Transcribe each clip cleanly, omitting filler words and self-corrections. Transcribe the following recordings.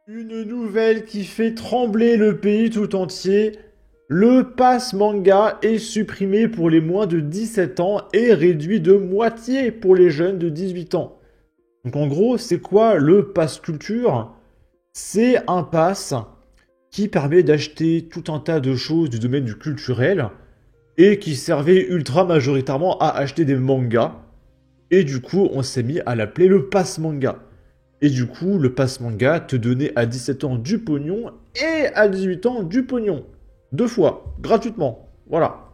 Une nouvelle qui fait trembler le pays tout entier. Le pass manga est supprimé pour les moins de 17 ans et réduit de moitié pour les jeunes de 18 ans. Donc en gros, c'est quoi le pass culture? C'est un pass qui permet d'acheter tout un tas de choses du domaine du culturel et qui servait ultra majoritairement à acheter des mangas. Et du coup, on s'est mis à l'appeler le pass manga. Et du coup, le pass manga te donnait à 17 ans du pognon et à 18 ans du pognon. Deux fois, gratuitement. Voilà.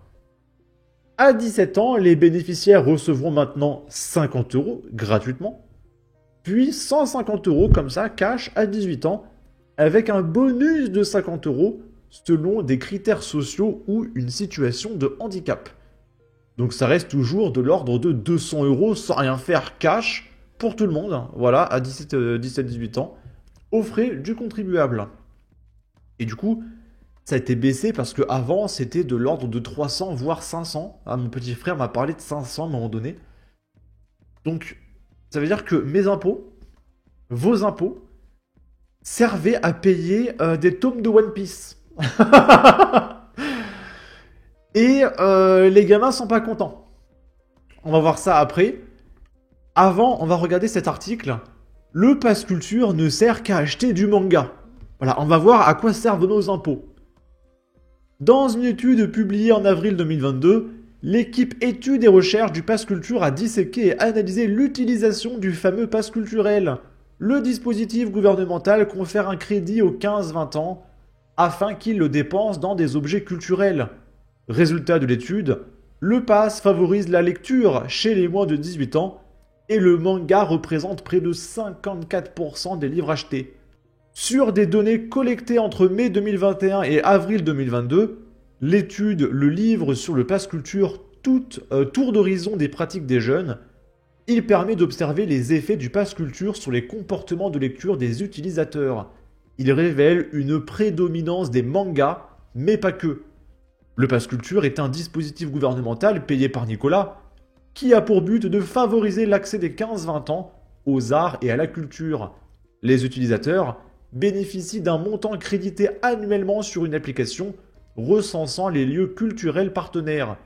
À 17 ans, les bénéficiaires recevront maintenant 50 euros gratuitement, puis 150 euros comme ça, cash à 18 ans, avec un bonus de 50 euros selon des critères sociaux ou une situation de handicap. Donc ça reste toujours de l'ordre de 200 euros sans rien faire cash pour tout le monde, hein. Voilà, à 17-18 ans, aux frais du contribuable. Et du coup, ça a été baissé parce qu'avant, c'était de l'ordre de 300 voire 500. Ah, mon petit frère m'a parlé de 500 à un moment donné. Donc, ça veut dire que mes impôts, vos impôts, servaient à payer des tomes de One Piece. Et les gamins sont pas contents. On va voir ça après. Avant, on va regarder cet article. Le pass culture ne sert qu'à acheter du manga. Voilà, on va voir à quoi servent nos impôts. Dans une étude publiée en avril 2022, l'équipe études et recherches du pass culture a disséqué et analysé l'utilisation du fameux pass culturel. Le dispositif gouvernemental confère un crédit aux 15-20 ans afin qu'ils le dépensent dans des objets culturels. Résultat de l'étude, le pass favorise la lecture chez les moins de 18 ans et le manga représente près de 54% des livres achetés. Sur des données collectées entre mai 2021 et avril 2022, l'étude Le livre sur le pass culture, tour d'horizon des pratiques des jeunes, il permet d'observer les effets du pass culture sur les comportements de lecture des utilisateurs. Il révèle une prédominance des mangas, mais pas que. Le pass culture est un dispositif gouvernemental payé par Nicolas qui a pour but de favoriser l'accès des 15-20 ans aux arts et à la culture. Les utilisateurs bénéficient d'un montant crédité annuellement sur une application recensant les lieux culturels partenaires.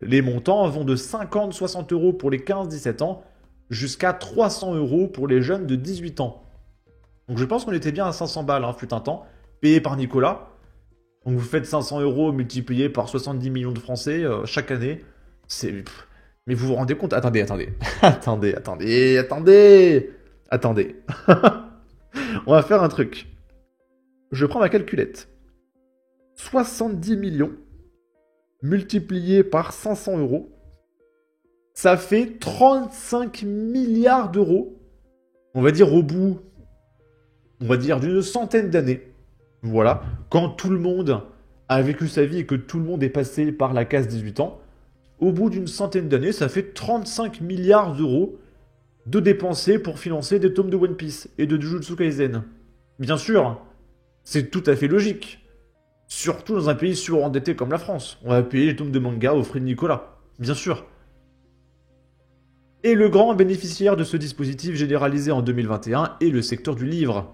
Les montants vont de 50-60 euros pour les 15-17 ans jusqu'à 300 euros pour les jeunes de 18 ans. Donc je pense qu'on était bien à 500 balles, hein, fut un temps, payé par Nicolas. Donc vous faites 500 euros multiplié par 70 millions de Français chaque année. C'est... Mais vous vous rendez compte? Attendez, attendez. Attendez. On va faire un truc. Je prends ma calculette. 70 millions multiplié par 500 euros. Ça fait 35 milliards d'euros. On va dire au bout, d'une centaine d'années. Voilà. Quand tout le monde a vécu sa vie et que tout le monde est passé par la case 18 ans, au bout d'une centaine d'années, ça fait 35 milliards d'euros de dépensés pour financer des tomes de One Piece et de Jujutsu Kaisen. Bien sûr, c'est tout à fait logique. Surtout dans un pays surendetté comme la France. On va payer les tomes de manga aux frais de Nicolas. Bien sûr. Et le grand bénéficiaire de ce dispositif généralisé en 2021 est le secteur du livre.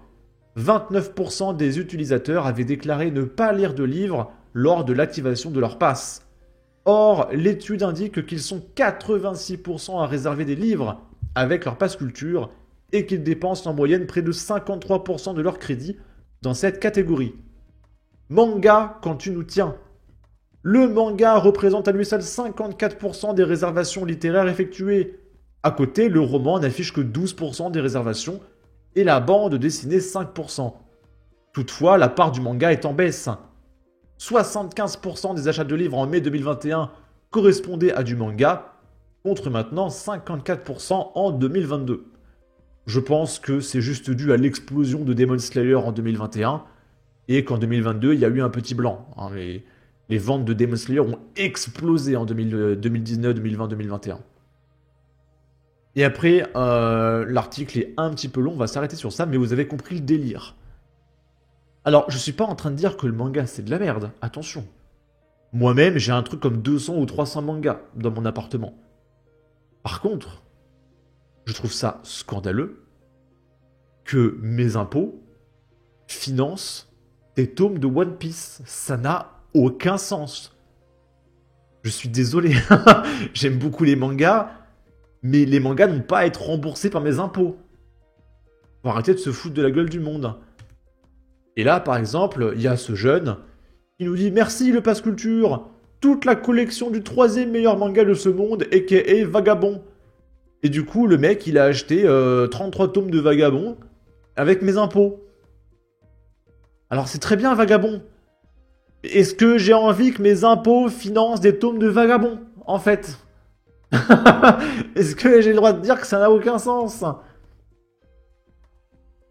29% des utilisateurs avaient déclaré ne pas lire de livres lors de l'activation de leur pass. Or, l'étude indique qu'ils sont 86% à réserver des livres avec leur pass culture et qu'ils dépensent en moyenne près de 53% de leur crédit dans cette catégorie. Manga quand tu nous tiens. Le manga représente à lui seul 54% des réservations littéraires effectuées. À côté, le roman n'affiche que 12% des réservations et la bande dessinée 5%. Toutefois, la part du manga est en baisse. 75% des achats de livres en mai 2021 correspondaient à du manga, contre maintenant 54% en 2022. Je pense que c'est juste dû à l'explosion de Demon Slayer en 2021 et qu'en 2022, il y a eu un petit blanc. Les ventes de Demon Slayer ont explosé en 2019, 2020, 2021. Et après, l'article est un petit peu long, on va s'arrêter sur ça, mais vous avez compris le délire. Alors, je suis pas en train de dire que le manga c'est de la merde, attention. Moi-même, j'ai un truc comme 200 ou 300 mangas dans mon appartement. Par contre, je trouve ça scandaleux que mes impôts finance des tomes de One Piece. Ça n'a aucun sens. Je suis désolé. J'aime beaucoup les mangas, mais les mangas n'ont pas à être remboursés par mes impôts. Faut arrêter de se foutre de la gueule du monde. Et là, par exemple, il y a ce jeune qui nous dit « Merci le Pass Culture, toute la collection du 3e meilleur manga de ce monde, a.k.a. Vagabond. » Et du coup, le mec, il a acheté 33 tomes de Vagabond avec mes impôts. Alors c'est très bien Vagabond. Est-ce que j'ai envie que mes impôts financent des tomes de Vagabond, en fait? Est-ce que j'ai le droit de dire que ça n'a aucun sens?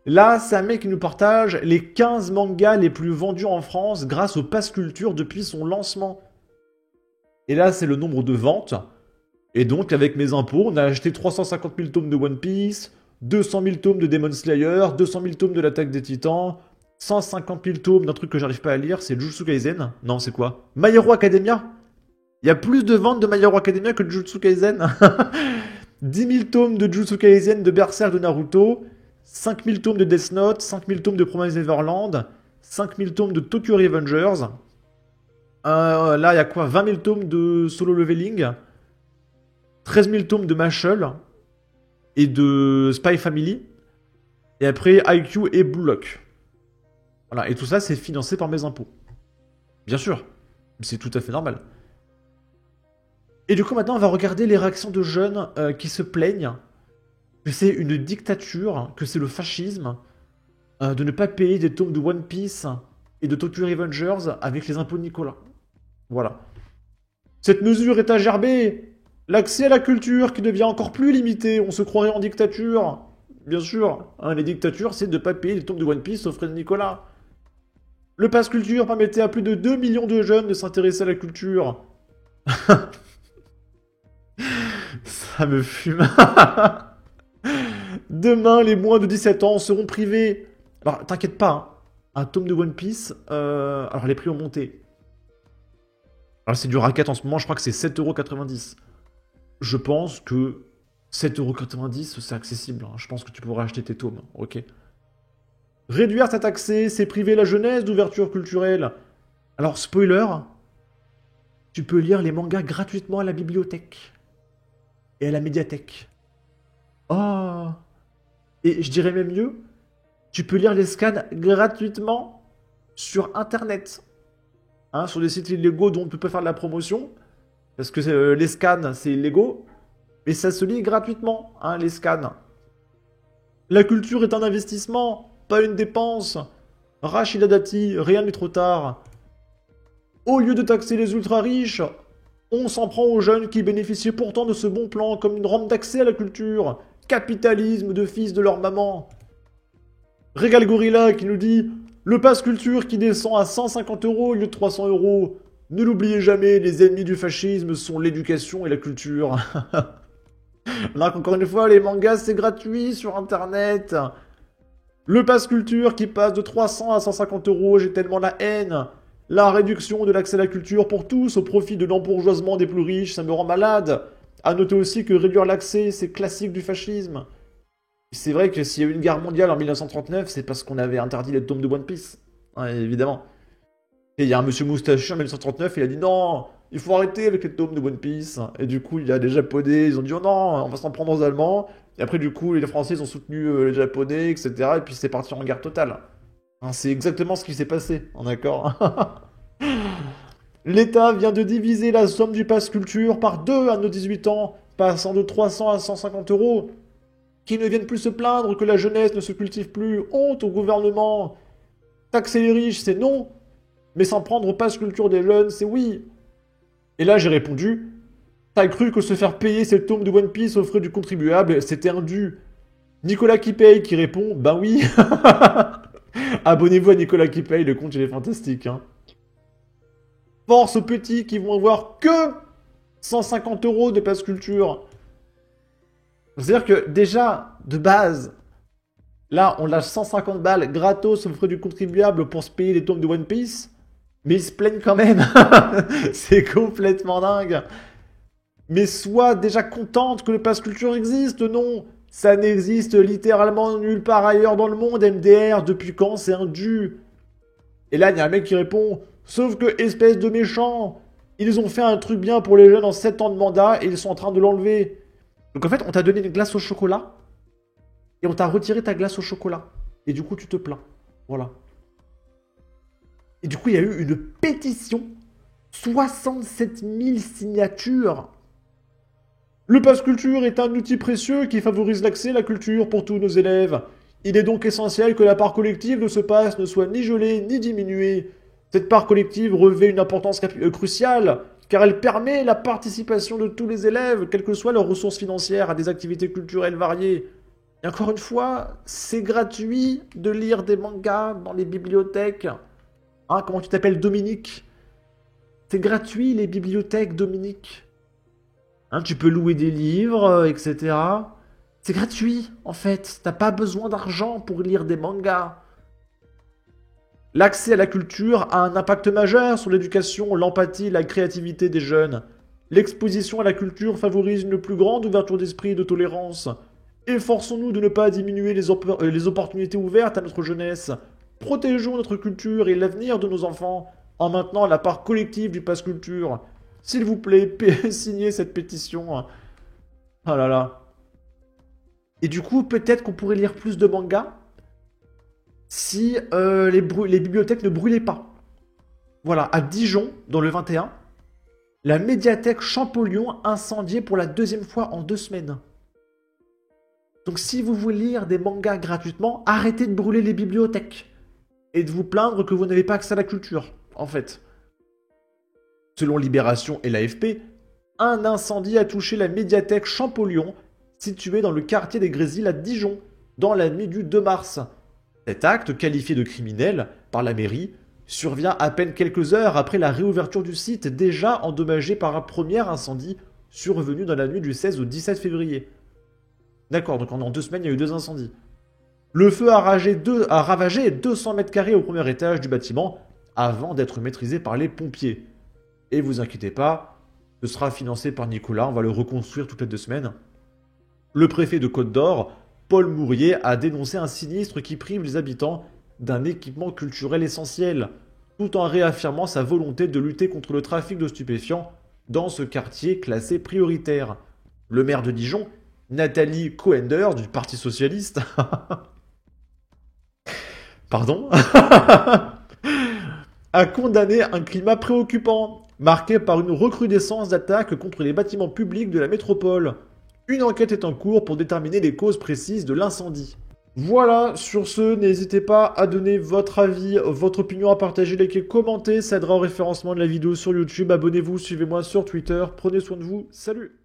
Là, c'est un mec qui nous partage les 15 mangas les plus vendus en France grâce au Pass Culture depuis son lancement. Et là, c'est le nombre de ventes. Et donc, avec mes impôts, on a acheté 350 000 tomes de One Piece, 200 000 tomes de Demon Slayer, 200 000 tomes de l'Attaque des Titans, 150 000 tomes d'un truc que j'arrive pas à lire, c'est Jujutsu Kaisen. Non, c'est quoi? My Hero Academia? Il y a plus de ventes de My Hero Academia que de Jujutsu Kaisen. 10 000 tomes de Jujutsu Kaisen, de Berserk, de Naruto, 5 000 tomes de Death Note, 5 000 tomes de Promised Neverland, 5 000 tomes de Tokyo Revengers. Là, il y a quoi? 20 000 tomes de Solo Leveling, 13 000 tomes de Mashle et de Spy Family. Et après, IQ et Blue Lock. Voilà, et tout ça, c'est financé par mes impôts. Bien sûr, c'est tout à fait normal. Et du coup, maintenant, on va regarder les réactions de jeunes qui se plaignent que c'est une dictature, que c'est le fascisme, de ne pas payer des tomes de One Piece et de Tokyo Revengers avec les impôts de Nicolas. Voilà. Cette mesure est à gerber. L'accès à la culture qui devient encore plus limité. On se croirait en dictature. Bien sûr, hein, les dictatures, c'est de ne pas payer les tomes de One Piece aux frais de Nicolas. Le Pass Culture permettait à plus de 2 millions de jeunes de s'intéresser à la culture. Ça me fume. Demain, les moins de 17 ans seront privés. Alors, t'inquiète pas, hein. Un tome de One Piece, alors les prix ont monté. Alors, c'est du racket en ce moment, je crois que c'est 7,90 €. Je pense que 7,90 €, c'est accessible. Hein. Je pense que tu pourras acheter tes tomes, ok? Réduire cet accès, c'est priver la jeunesse d'ouverture culturelle. Alors, spoiler, tu peux lire les mangas gratuitement à la bibliothèque et à la médiathèque. Oh! Et je dirais même mieux, tu peux lire les scans gratuitement sur Internet. Hein, sur des sites illégaux dont on ne peut pas faire de la promotion. Parce que les scans, c'est illégaux. Mais ça se lit gratuitement, hein, les scans. La culture est un investissement, pas une dépense. Rachida Dati, rien n'est trop tard. Au lieu de taxer les ultra-riches, on s'en prend aux jeunes qui bénéficient pourtant de ce bon plan comme une rampe d'accès à la culture. Capitalisme de fils de leur maman. Régal Gorilla qui nous dit « Le Pass Culture qui descend à 150 € au lieu de 300 €. Ne l'oubliez jamais, les ennemis du fascisme sont l'éducation et la culture. » Alors qu'encore une fois, les mangas c'est gratuit sur Internet. Le Pass Culture qui passe de 300 à 150 €, j'ai tellement la haine. La réduction de l'accès à la culture pour tous au profit de l'embourgeoisement des plus riches, ça me rend malade. À noter aussi que réduire l'accès, c'est classique du fascisme. C'est vrai que s'il y a eu une guerre mondiale en 1939, c'est parce qu'on avait interdit les tomes de One Piece. Ouais, évidemment. Et il y a un monsieur moustachu en 1939, il a dit non, il faut arrêter avec les tomes de One Piece. Et du coup, il y a des Japonais, ils ont dit oh non, on va s'en prendre aux Allemands. Et après, du coup, les Français, ils ont soutenu les Japonais, etc. Et puis c'est parti en guerre totale. Hein, c'est exactement ce qui s'est passé, d'accord? L'État vient de diviser la somme du Pass Culture par 2 à nos 18 ans, passant de 300 à 150 €. Qui ne viennent plus se plaindre que la jeunesse ne se cultive plus. Honte au gouvernement. Taxer les riches, c'est non. Mais s'en prendre au Pass Culture des jeunes, c'est oui. Et là, j'ai répondu, t'as cru que se faire payer ces tomes de One Piece aux frais du contribuable, c'était indu. Nicolas qui paye qui répond, ben oui. Abonnez-vous à Nicolas qui paye, le compte il est fantastique, hein. Force aux petits qui vont avoir que 150 € de Pass Culture. C'est-à-dire que déjà, de base, là, on lâche 150 balles gratos aux frais du contribuable pour se payer les tomes de One Piece, mais ils se plaignent quand même. C'est complètement dingue. Mais sois déjà contente que le Pass Culture existe, non? Ça n'existe littéralement nulle part ailleurs dans le monde, MDR. Depuis quand c'est un dû? Et là, il y a un mec qui répond, sauf que, espèce de méchant, ils ont fait un truc bien pour les jeunes en 7 ans de mandat et ils sont en train de l'enlever. Donc en fait, on t'a donné une glace au chocolat et on t'a retiré ta glace au chocolat. Et du coup, tu te plains. Voilà. Et du coup, il y a eu une pétition. 67 000 signatures. Le Pass Culture est un outil précieux qui favorise l'accès à la culture pour tous nos élèves. Il est donc essentiel que la part collective de ce pass ne soit ni gelée ni diminuée. Cette part collective revêt une importance cruciale, car elle permet la participation de tous les élèves, quelles que soient leurs ressources financières, à des activités culturelles variées. Et encore une fois, c'est gratuit de lire des mangas dans les bibliothèques. Hein, comment tu t'appelles, Dominique? C'est gratuit, les bibliothèques, Dominique. Hein, tu peux louer des livres, etc. C'est gratuit, en fait. T'as pas besoin d'argent pour lire des mangas. L'accès à la culture a un impact majeur sur l'éducation, l'empathie et la créativité des jeunes. L'exposition à la culture favorise une plus grande ouverture d'esprit et de tolérance. Efforçons-nous de ne pas diminuer les opportunités ouvertes à notre jeunesse. Protégeons notre culture et l'avenir de nos enfants en maintenant la part collective du Pass Culture. S'il vous plaît, signez cette pétition. Ah là là. Et du coup, peut-être qu'on pourrait lire plus de mangas si les bibliothèques ne brûlaient pas. Voilà, à Dijon, dans le 21, la médiathèque Champollion incendiée pour la 2e fois en 2 semaines. Donc si vous voulez lire des mangas gratuitement, arrêtez de brûler les bibliothèques. Et de vous plaindre que vous n'avez pas accès à la culture, en fait. Selon Libération et l'AFP, un incendie a touché la médiathèque Champollion, située dans le quartier des Grésilles à Dijon, dans la nuit du 2 mars. Cet acte, qualifié de criminel par la mairie, survient à peine quelques heures après la réouverture du site déjà endommagé par un premier incendie survenu dans la nuit du 16 au 17 février. D'accord, donc en 2 semaines, il y a eu 2 incendies. Le feu a ravagé 200 mètres carrés au premier étage du bâtiment avant d'être maîtrisé par les pompiers. Et vous inquiétez pas, ce sera financé par Nicolas, on va le reconstruire toutes les 2 semaines. Le préfet de Côte d'Or, Paul Mourier, a dénoncé un sinistre qui prive les habitants d'un équipement culturel essentiel, tout en réaffirmant sa volonté de lutter contre le trafic de stupéfiants dans ce quartier classé prioritaire. Le maire de Dijon, Nathalie Coender, du Parti Socialiste, pardon, a condamné un climat préoccupant, marqué par une recrudescence d'attaques contre les bâtiments publics de la métropole. Une enquête est en cours pour déterminer les causes précises de l'incendie. Voilà, sur ce, n'hésitez pas à donner votre avis, votre opinion, à partager, liker, commenter, ça aidera au référencement de la vidéo sur YouTube. Abonnez-vous, suivez-moi sur Twitter, prenez soin de vous, salut!